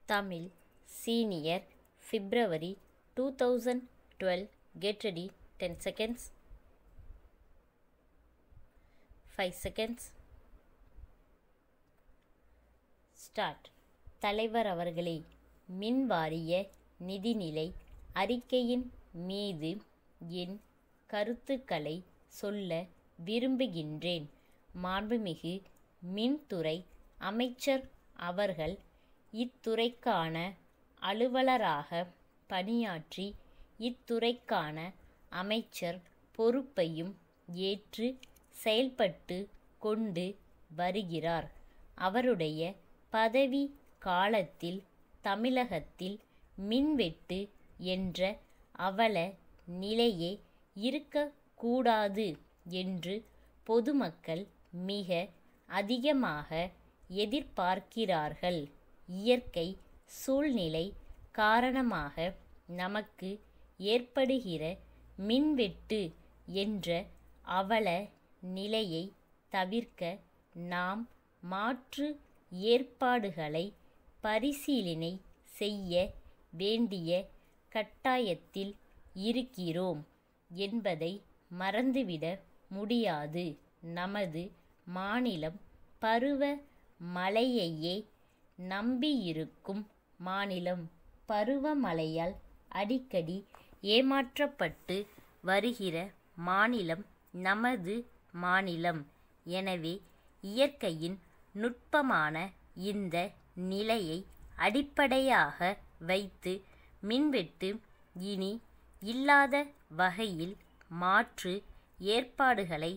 Tamil Senior February 2012. Get ready. 10 seconds. 5 seconds. Start. தலைவர் அவர்களே, மின்வாரிய நிதிநிலை அறிக்கையின் மீது என் கருத்துக்களை சொல்ல விரும்புகின்றேன். மாண்புமிகு மின்துறை அமைச்சர் அவர்கள் இத்துறைக்கான அலுவலராக பணியாற்றி இத்துறைக்கான அமைச்சர் பொறுப்பையும் ஏற்று செயல்பட்டு கொண்டு வருகிறார். அவருடைய பதவி காலத்தில் தமிழகத்தில் மின்வெட்டு என்ற அவல நிலையே இருக்கக்கூடாது என்று பொதுமக்கள் மிக அதிகமாக எதிர்பார்க்கிறார்கள். இயற்கை சூழ்நிலை காரணமாக நமக்கு ஏற்படுகிற மின்வெட்டு என்ற அவல நிலையை தவிர்க்க நாம் மாற்று ஏற்பாடுகளை பரிசீலனை செய்ய வேண்டிய கட்டாயத்தில் இருக்கிறோம் என்பதை மறந்துவிட முடியாது. நமது மாநிலம் பருவ மழையையே நம்பியிருக்கும் மாநிலம். பருவமழையால் அடிக்கடி ஏமாற்றப்பட்டு வருகிற மாநிலம் நமது மாநிலம். எனவே இயற்கையின் நுட்பமான இந்த நிலையை அடிப்படையாக வைத்து மின்வெட்டு இனி இல்லாத வகையில் மாற்று ஏற்பாடுகளை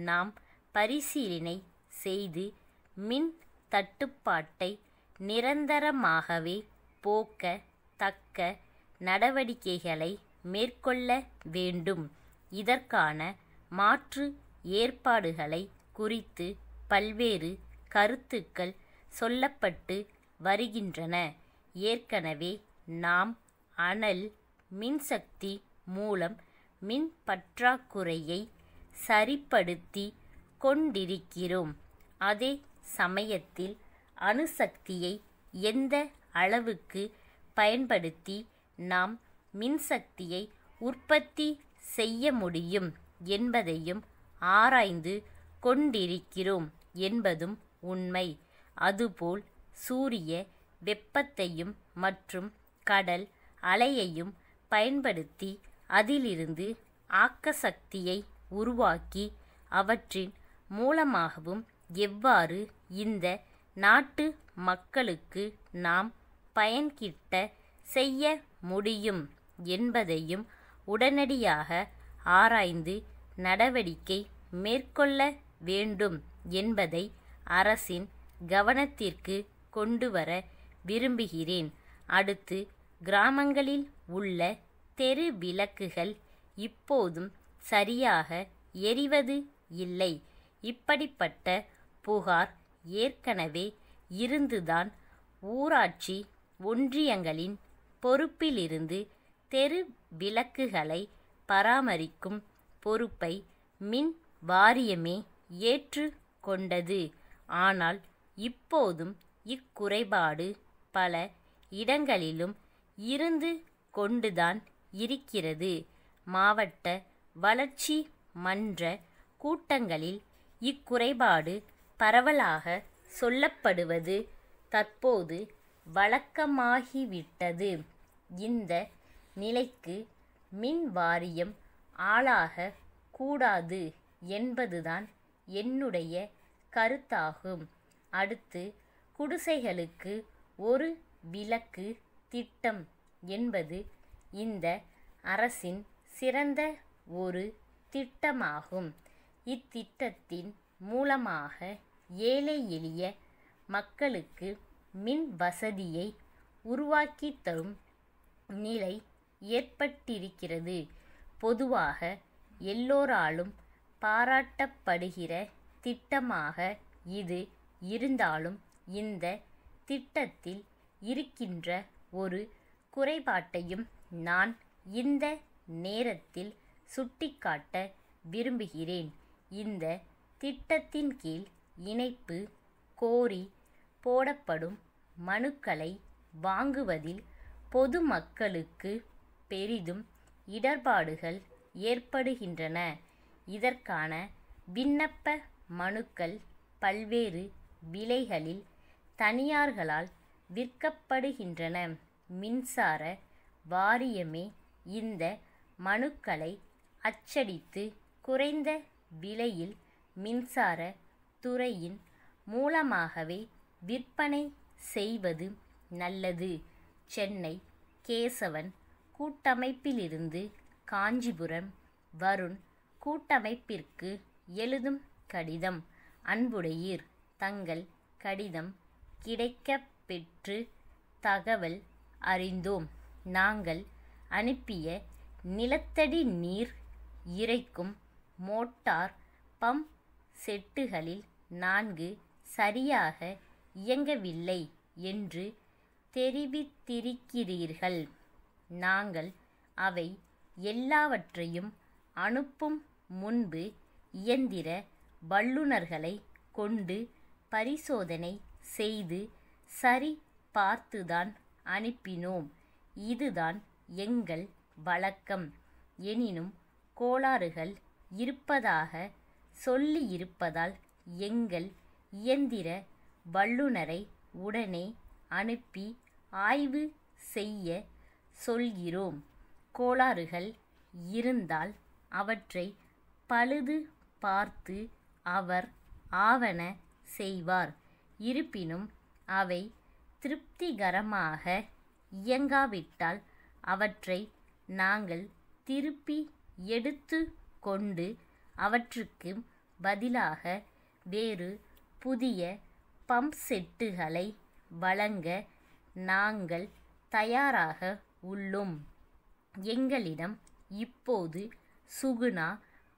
நாம் பரிசீலனை செய்து மின் தட்டுப்பாட்டை நிரந்தரமாகவே போக்க தக்க நடவடிக்கைகளை மேற்கொள்ள வேண்டும். இதற்கான மாற்று ஏற்பாடுகளை குறித்து பல்வேறு கருத்துக்கள் சொல்லப்பட்டு வருகின்றன. ஏற்கனவே நாம் அனல் மின்சக்தி மூலம் மின் பற்றாக்குறையை சரிப்படுத்தி கொண்டிருக்கிறோம். அதே சமயத்தில் அணுசக்தியை எந்த அளவுக்கு பயன்படுத்தி நாம் மின்சக்தியை உற்பத்தி செய்ய முடியும் என்பதையும் ஆராய்ந்து கொண்டிருக்கிறோம் என்பதும் உண்மை. அதுபோல் சூரிய வெப்பத்தையும் மற்றும் கடல் அலையையும் பயன்படுத்தி அதிலிருந்து ஆக்கசக்தியை உருவாக்கி அவற்றின் மூலமாகவும் எவ்வாறு இந்த நாட்டு மக்களுக்கு நாம் பயன்கிட்ட செய்ய முடியும் என்பதையும் உடனடியாக ஆராய்ந்து நடவடிக்கை மேற்கொள்ள வேண்டும் என்பதை அரசின் கவனத்திற்கு கொண்டுவர விரும்புகிறேன். அடுத்து, கிராமங்களில் உள்ள தெரு விளக்குகள் இப்போதும் சரியாக எரிவது இல்லை. இப்படிப்பட்ட புகார் ஏற்கனவே இருந்துதான் ஊராட்சி ஒன்றியங்களின் பொறுப்பிலிருந்து தெரு விளக்குகளை பராமரிக்கும் பொறுப்பை மின் வாரியமே ஏற்று கொண்டது. ஆனால் இப்போதும் இக்குறைபாடு பல இடங்களிலும் இருந்து கொண்டுதான் இருக்கிறது. மாவட்ட வளர்ச்சி மன்ற கூட்டங்களில் இக்குறைபாடு பரவலாக சொல்லப்படுவது தற்போது வழக்கமாகிவிட்டது. இந்த நிலைக்கு மின் வாரியம் ஆளாக கூடாது என்பதுதான் என்னுடைய கருத்தாகும். அடுத்து, குடிசைகளுக்கு ஒரு விளக்கு திட்டம் என்பது இந்த அரசின் சிறந்த ஒரு திட்டமாகும். இத்திட்டத்தின் மூலமாக ஏழை எளிய மக்களுக்கு மின் வசதியை உருவாக்கி தரும் நிலை ஏற்பட்டிருக்கிறது. பொதுவாக எல்லோராலும் பாராட்டப்படுகிற திட்டமாக இது இருந்தாலும் இந்த திட்டத்தில் இருக்கின்ற ஒரு குறைபாட்டையும் நான் இந்த நேரத்தில் சுட்டிக்காட்ட விரும்புகிறேன். இந்த திட்டத்தின் கீழ் இணைப்பு கோரி போடப்படும் மனுக்களை வாங்குவதில் பொதுமக்களுக்கு பெரிதும் இடர்பாடுகள் ஏற்படுகின்றன. இதற்கான விண்ணப்ப மனுக்கள் பல்வேறு விலைகளில் தனியார்களால் விற்கப்படுகின்றன. மின்சார வாரியமே இந்த மனுக்களை அச்சடித்து குறைந்த விலையில் மின்சார துறையின் மூலமாகவே விற்பனை செய்வது நல்லது. சென்னை கேசவன் கூட்டமைப்பிலிருந்து காஞ்சிபுரம் வருண் கூட்டமைப்பிற்கு எழுதும் கடிதம். அன்புடையீர், தங்கள் கடிதம் கிடைக்கப் பெற்று தகவல் அறிந்தோம். நாங்கள் அனுப்பிய நிலத்தடி நீர் இறைக்கும் மோட்டார் பம்ப் செட்டுகளில் 4 சரியாக இயங்கவில்லை என்று தெரிவித்திருக்கிறீர்கள். நாங்கள் அவை எல்லாவற்றையும் அனுப்பும் முன்பு இயந்திர வல்லுநர்களை கொண்டு பரிசோதனை செய்து சரி பார்த்துதான் அனுப்பினோம். இதுதான் எங்கள் வழக்கம். எனினும் கோளாறுகள் இருப்பதாக சொல்லியிருப்பதால் எங்கள் இயந்திர வல்லுநரை உடனே அனுப்பி ஆய்வு செய்ய சொல்கிறோம். கோளாறுகள் இருந்தால் அவற்றை பழுது பார்த்து அவர் ஆவன செய்வார். இருப்பினும் அவை திருப்திகரமாக இயங்காவிட்டால் அவற்றை நாங்கள் திருப்பி எடுத்து கொண்டு அவற்றுக்கு பதிலாக வேறு புதிய பம்ப் செட்டுகளை வழங்க நாங்கள் தயாராக உள்ளோம். எங்களிடம் இப்போது சுகுணா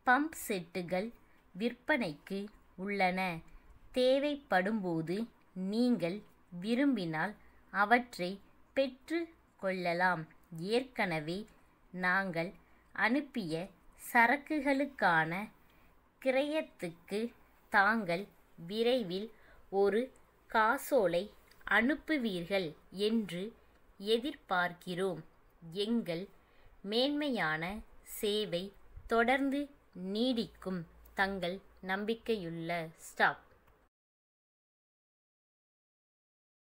பம்ப் செட்டுகள் விற்பனைக்கு உள்ளன. தேவைப்படும்போது நீங்கள் விரும்பினால் அவற்றை பெற்று கொள்ளலாம். ஏற்கனவே நாங்கள் அனுப்பிய சரக்குகளுக்கான கிரயத்துக்கு தாங்கள் விரைவில் ஒரு காசோலை அனுப்புவீர்கள் என்று எதிர்பார்க்கிறோம். எங்கள் மேன்மையான சேவை தொடர்ந்து நீடிக்கும். தங்கள் நம்பிக்கையுள்ள ஸ்டாப்.